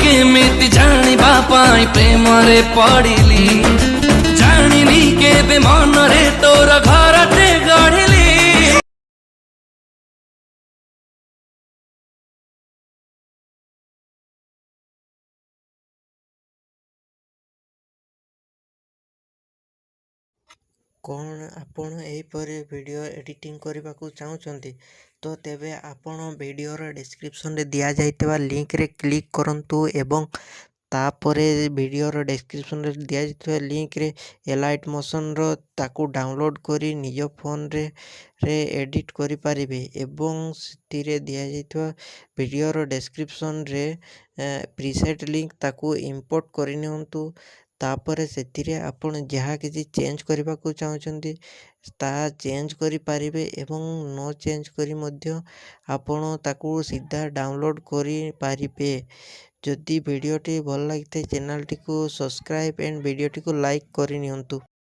केमिति जानिबा पाई प्रेम रे पड़िली जानिनी केबे मन रे तोर घरटे गढ़िली। कौन आपण एहीपरि वीडियो एडिटिंग करने को चाहते तो तेबे आपण वीडियोर डिस्क्रिप्शन रे दिया जाइतबा लिंक रे क्लिक करंतु एवं तापरे वीडियोर डिस्क्रिप्शन रे दिया जाइतबा लिंक रे एलाइट मोशन रो ताकू डाउनलोड करी निज फोन रे एडिट करि पारिबे एवं सितिरे दिया जाइतबा वीडियोर डिस्क्रिप्शन रे प्रीसेट लिंक ताकू इंपोर्ट करि नियंतु। तापर से आपण जहाँ किसी चेंज करने को चाहते ता चेंज करि पारिबे एवं न चेंज करी मध्य आपण ताकू सीधा डाउनलोड करि पारिबे। जदि वीडियोटी भल लगी चैनल टी को सब्सक्राइब एंड वीडियोटी को लाइक करि नियंतु।